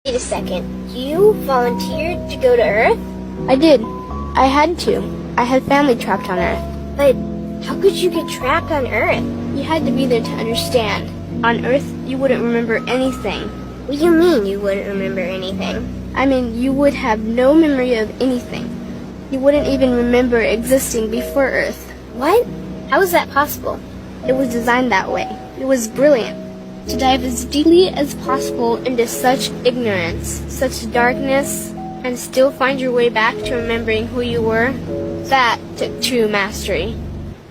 Wait a second. You volunteered to go to Earth? I did. I had to. I had family trapped on Earth. But how could you get trapped on Earth? You had to be there to understand. On Earth, you wouldn't remember anything. What do you mean you wouldn't remember anything? I mean, you would have no memory of anything. You wouldn't even remember existing before Earth. What? How is that possible? It was designed that way. It was brilliant. To dive as deeply as possible into such ignorance, such darkness, and still find your way back to remembering who you were, that took true mastery.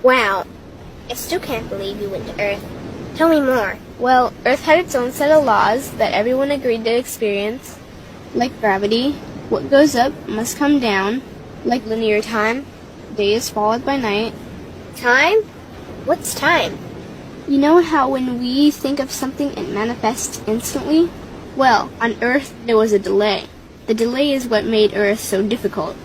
Wow. I still can't believe you went to Earth. Tell me more. Well, Earth had its own set of laws that everyone agreed to experience. Like gravity, what goes up must come down. Like linear time, day is followed by night. Time? What's time? You know how when we think of something it manifests instantly? Well, on Earth there was a delay. The delay is what made Earth so difficult.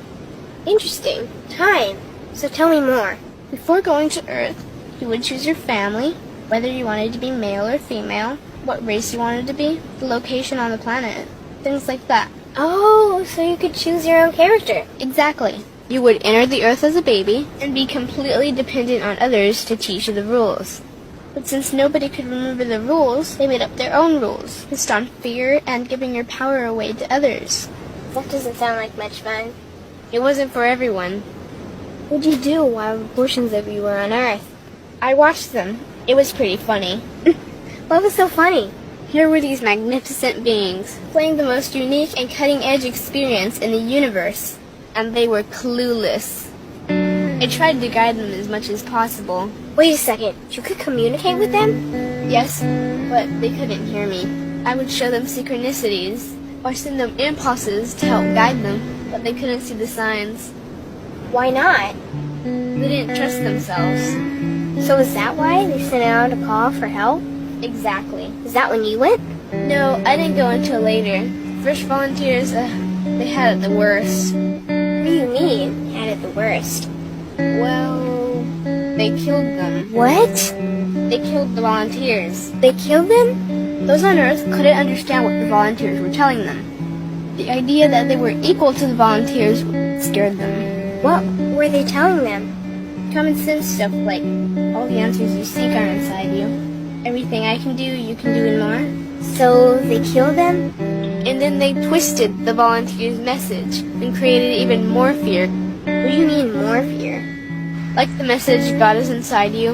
Interesting. Time. So tell me more. Before going to Earth, you would choose your family, whether you wanted to be male or female, what race you wanted to be, the location on the planet, things like that. Oh, so you could choose your own character. Exactly. You would enter the Earth as a baby and be completely dependent on others to teach you the rules. But since nobody could remember the rules, they made up their own rules, based on fear and giving your power away to others. That doesn't sound like much fun. It wasn't for everyone. What did you do while portions of you were on Earth? I watched them. It was pretty funny. What was so funny? Here were these magnificent beings, playing the most unique and cutting-edge experience in the universe, and they were clueless. I tried to guide them as much as possible. Wait a second. You could communicate with them? Yes, but they couldn't hear me. I would show them synchronicities, or send them impulses to help guide them, but they couldn't see the signs. Why not? They didn't trust themselves. So is that why they sent out a call for help? Exactly. Is that when you went? No, I didn't go until later. First volunteers, they had it the worst. What do you mean, had it the worst? Well, they killed them. What? They killed the volunteers. They killed them? Those on Earth couldn't understand what the volunteers were telling them. The idea that they were equal to the volunteers scared them. What were they telling them? Common sense stuff like, all the answers you seek are inside you. Everything I can do, you can do and more. So they killed them? And then they twisted the volunteers' message and created even more fear. What do you mean, more fear? Like the message, God is inside you,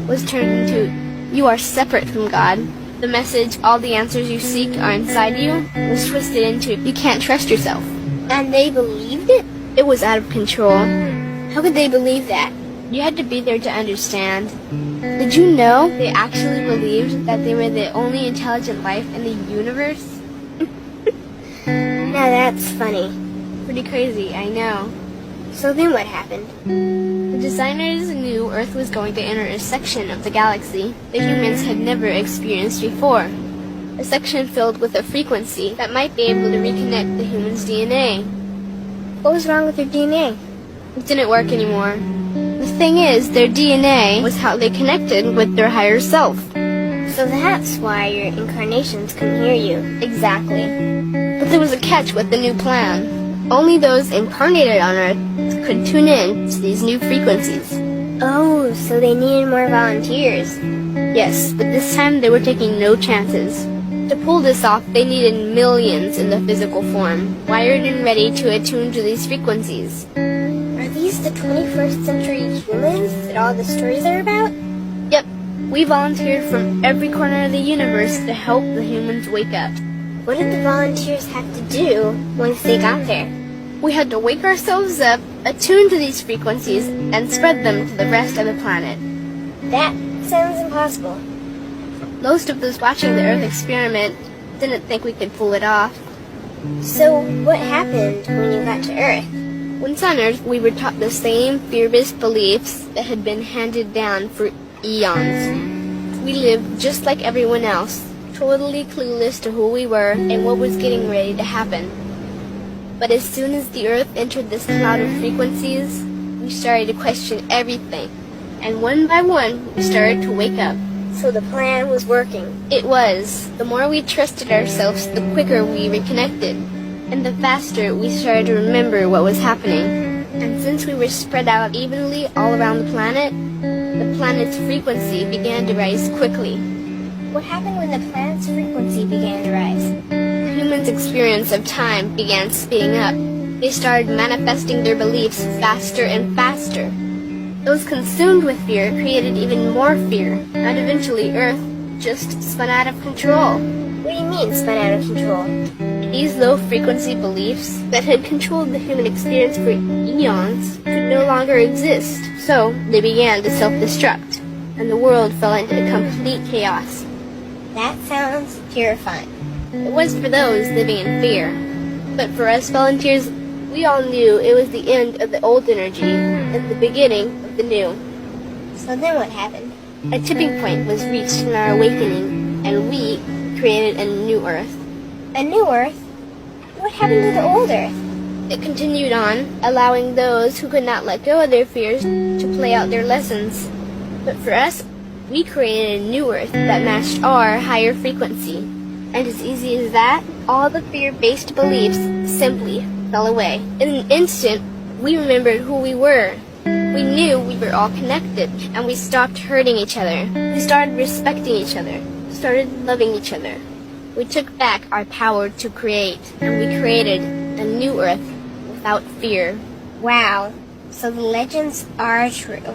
was turned into, you are separate from God. The message, all the answers you seek are inside you, was twisted into, you can't trust yourself. And they believed it? It was out of control. How could they believe that? You had to be there to understand. Did you know they actually believed that they were the only intelligent life in the universe? Now that's funny. Pretty crazy, I know. So then what happened? The designers knew Earth was going to enter a section of the galaxy that humans had never experienced before. A section filled with a frequency that might be able to reconnect the human's DNA. What was wrong with their DNA? It didn't work anymore. The thing is, their DNA was how they connected with their higher self. So that's why your incarnations couldn't hear you. Exactly. But there was a catch with the new plan. Only those incarnated on Earth could tune in to these new frequencies. Oh, so they needed more volunteers. Yes, but this time they were taking no chances. To pull this off, they needed millions in the physical form, wired and ready to attune to these frequencies. Are these the 21st century humans that all the stories are about? Yep, we volunteered from every corner of the universe to help the humans wake up. What did the volunteers have to do once they got there? We had to wake ourselves up, attune to these frequencies, and spread them to the rest of the planet. That sounds impossible. Most of those watching the Earth experiment didn't think we could pull it off. So what happened when you got to Earth? Once on Earth, we were taught the same fear-based beliefs that had been handed down for eons. We lived just like everyone else, totally clueless to who we were and what was getting ready to happen. But as soon as the Earth entered this cloud of frequencies, we started to question everything. And one by one, we started to wake up. So the plan was working. It was. The more we trusted ourselves, the quicker we reconnected. And the faster we started to remember what was happening. And since we were spread out evenly all around the planet's frequency began to rise quickly. What happened when the planet's frequency began to rise? Humans' experience of time began speeding up. They started manifesting their beliefs faster and faster. Those consumed with fear created even more fear, and eventually Earth just spun out of control. What do you mean, spun out of control? These low-frequency beliefs that had controlled the human experience for eons could no longer exist, so they began to self-destruct, and the world fell into complete chaos. That sounds terrifying. It was for those living in fear, but for us volunteers, we all knew it was the end of the old energy and the beginning of the new. So then what happened? A tipping point was reached in our awakening, and we created a new Earth. A new Earth? What happened to the old Earth? It continued on, allowing those who could not let go of their fears to play out their lessons. But for us, we created a new Earth that matched our higher frequency. And as easy as that, all the fear-based beliefs simply fell away. In an instant, we remembered who we were. We knew we were all connected, and we stopped hurting each other. We started respecting each other, started loving each other. We took back our power to create, and we created a new Earth without fear. Wow, so the legends are true.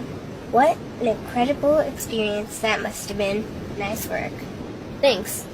What an incredible experience that must have been. Nice work. Thanks.